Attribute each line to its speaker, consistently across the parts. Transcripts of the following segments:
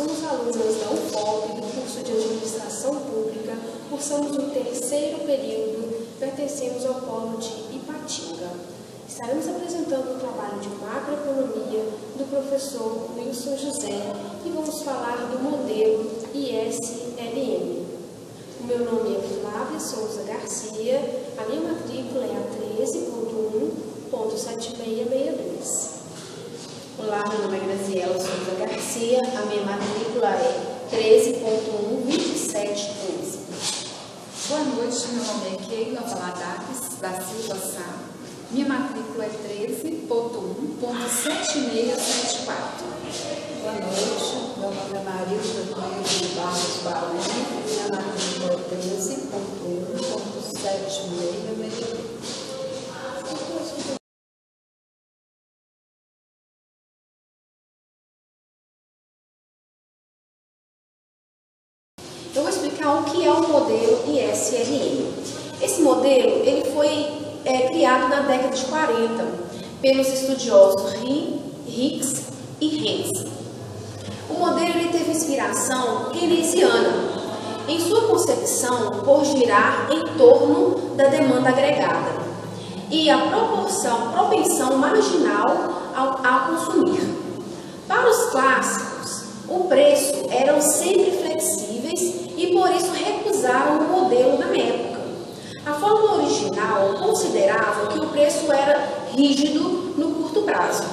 Speaker 1: somos alunas da UFOP, do curso de Administração Pública, cursamos o terceiro período, pertencemos ao polo de Ipatinga. Estaremos apresentando um trabalho de macroeconomia do professor Wilson José e vamos falar do modelo ISLM. O meu nome é Flávia Souza Garcia, a minha matrícula é a 13.1.7662.
Speaker 2: Olá, meu nome é Graziela Souza Garcia, a minha matrícula é 13.1.2715.
Speaker 3: Boa noite, meu nome é Keila Valadares da Silva Sá, minha matrícula é 13.1.7674.
Speaker 4: Boa noite, meu nome é Marilda de Barros Baroni, minha matrícula é 13.1.7662.
Speaker 1: Eu vou explicar o que é o modelo ISLM. Esse modelo ele foi criado na década de 40 pelos estudiosos Hicks e Hens. O modelo ele teve inspiração keynesiana em sua concepção por girar em torno da demanda agregada e a propensão marginal a consumir. Para os clássicos, o preço eram sempre flexíveis e por isso recusaram o modelo na época. A forma original considerava que o preço era rígido no curto prazo.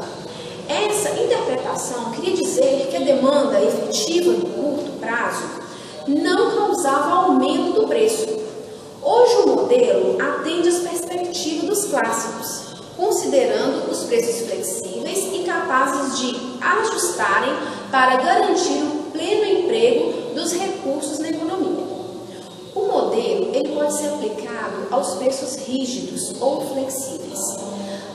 Speaker 1: Essa interpretação queria dizer que a demanda efetiva no curto prazo não causava aumento do preço. Hoje o modelo atende às perspectivas dos clássicos, considerando os preços flexíveis e capazes de ajustarem para garantir o pleno emprego dos recursos na economia. O modelo ele pode ser aplicado aos preços rígidos ou flexíveis.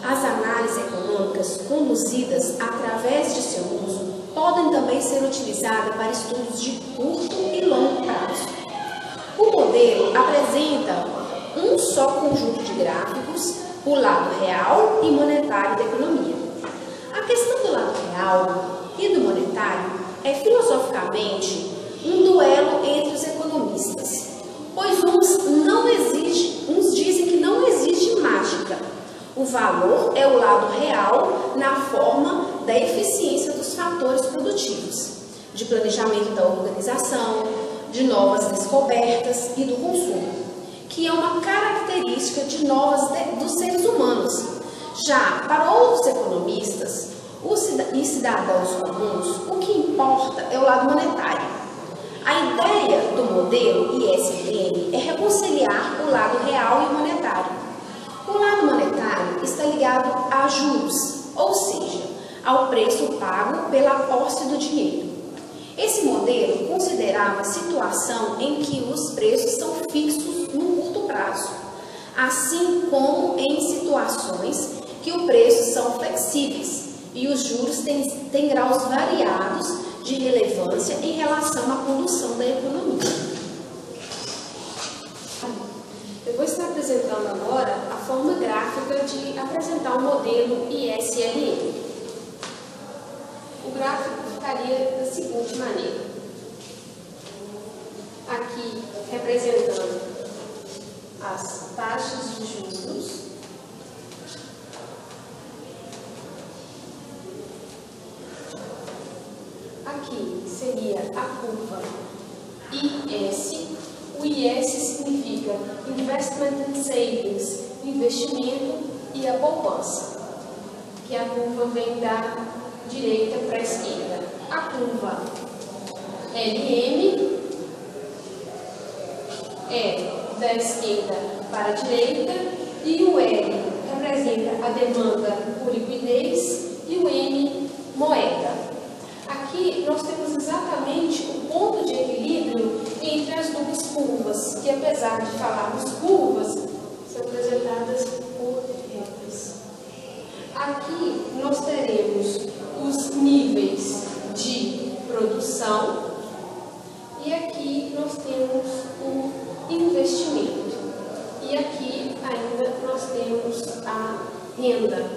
Speaker 1: As análises econômicas conduzidas através de seu uso podem também ser utilizadas para estudos de curto e longo prazo. O modelo apresenta um só conjunto de gráficos, o lado real e monetário da economia. A questão do lado real e do monetário é filosoficamente um duelo entre os economistas, pois uns dizem que não existe mágica. O valor é o lado real na forma da eficiência dos fatores produtivos, de planejamento da organização, de novas descobertas e do consumo, que é uma característica dos seres humanos. Já para outros economistas e cidadãos comuns, o que importa é o lado monetário. A ideia do modelo ISLM é reconciliar o lado real e monetário. O lado monetário está ligado a juros, ou seja, ao preço pago pela posse do dinheiro. Esse modelo considerava a situação em que os preços são fixos no curto prazo, assim como em situações que os preços são flexíveis e os juros têm graus variados de relevância em relação à condução da economia. Eu vou estar apresentando agora a forma gráfica de apresentar o modelo ISLM. O gráfico ficaria da seguinte maneira. Aqui representando as taxas de juros, aqui seria a curva IS. O IS significa Investment and Savings, investimento e a poupança, que a curva vem da direita para a esquerda. A curva LM é da esquerda para a direita e o L representa a demanda por liquidez e o M, moeda. Aqui nós temos exatamente o ponto de equilíbrio entre as duas curvas, que apesar de falarmos curvas, são apresentadas por retas. Aqui nós teremos os níveis de produção e aqui nós temos o investimento. E aqui ainda nós temos a renda.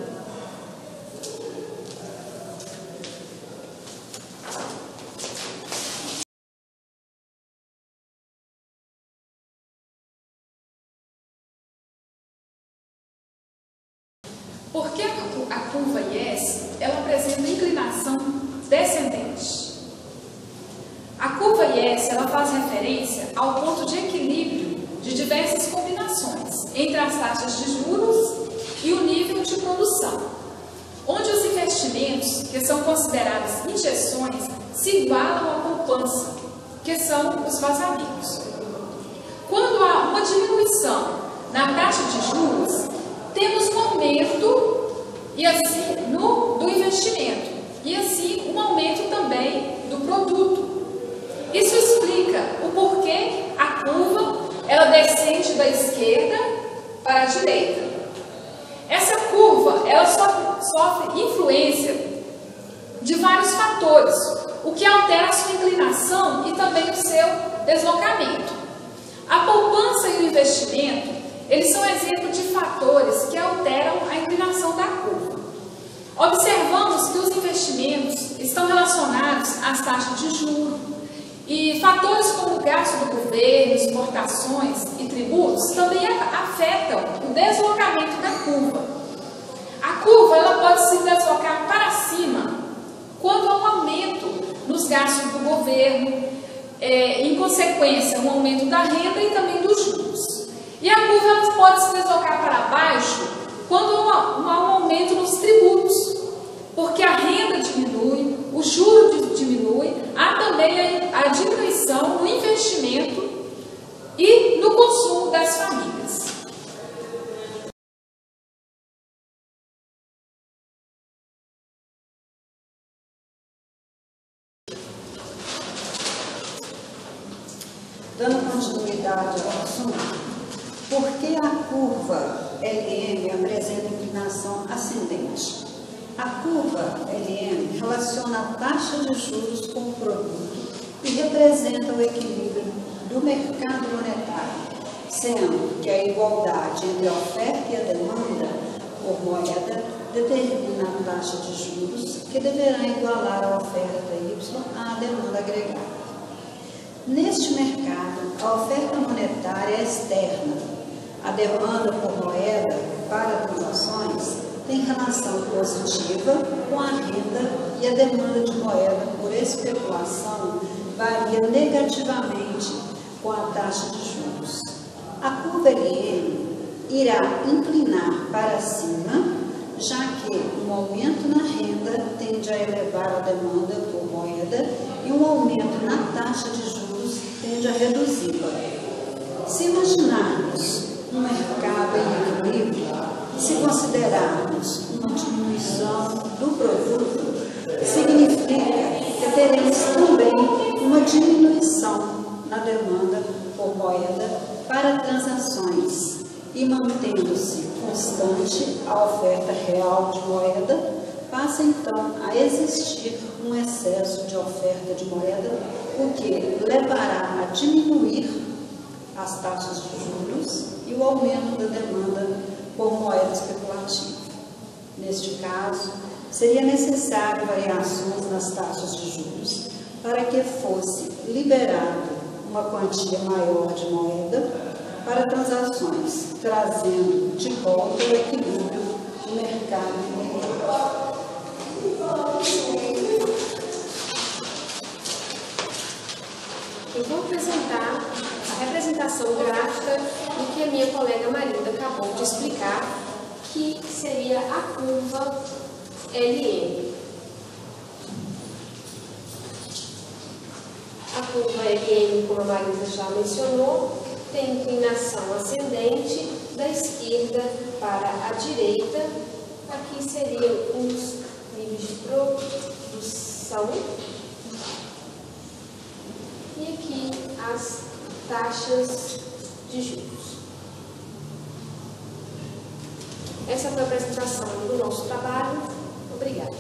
Speaker 3: Porque a curva IS, ela apresenta inclinação descendente. A curva IS, ela faz referência ao ponto de equilíbrio de diversas combinações entre as taxas de juros e o nível de produção, onde os investimentos, que são considerados injeções, se igualam à poupança, que são os vazamentos. Quando há uma diminuição na taxa de juros, temos um aumento e assim, do investimento e assim um aumento também do produto. Isso explica o porquê a curva ela descende da esquerda para a direita. Essa curva ela sofre influência de vários fatores, o que altera a sua inclinação e também o seu deslocamento. A poupança e o investimento, eles são exemplo de fatores que alteram a inclinação da curva. Observamos que os investimentos estão relacionados às taxas de juros e fatores como o gasto do governo, exportações e tributos também afetam o deslocamento da curva. A curva ela pode se deslocar para cima quando há um aumento nos gastos do governo, em consequência, um aumento da renda e também dos juros. E a curva ela pode se deslocar para baixo quando há um aumento nos tributos, porque a renda diminui, o juro diminui, há também a diminuição no investimento e no consumo das famílias.
Speaker 4: Dando continuidade ao assunto, por que a curva LM apresenta inclinação ascendente? A curva LM relaciona a taxa de juros com o produto e representa o equilíbrio do mercado monetário, sendo que a igualdade entre a oferta e a demanda por moeda determina a taxa de juros, que deverá igualar a oferta Y à demanda agregada. Neste mercado, a oferta monetária é externa. A demanda por moeda para transações tem relação positiva com a renda e a demanda de moeda por especulação varia negativamente com a taxa de juros. A curva LM irá inclinar para cima, já que um aumento na renda tende a elevar a demanda por moeda e um aumento na taxa de juros tende a reduzi-la. Se imaginarmos um mercado em equilíbrio, se considerarmos uma diminuição do produto, significa que teremos também uma diminuição na demanda por moeda para transações e, mantendo-se constante a oferta real de moeda, passa então a existir um excesso de oferta de moeda, o que levará a diminuir as taxas de juros e o aumento da demanda por moeda especulativa. Neste caso, seria necessário variações nas taxas de juros para que fosse liberado uma quantia maior de moeda para transações, trazendo de volta o equilíbrio do mercado imobiliário.
Speaker 1: Eu vou apresentar a representação gráfica do que a minha colega Marilda acabou de explicar, que seria a curva LM. A curva LM, como a Marilda já mencionou, tem inclinação ascendente da esquerda para a direita. Aqui seriam os níveis de produção e aqui as taxas de juros. Essa foi a apresentação do nosso trabalho. Obrigada.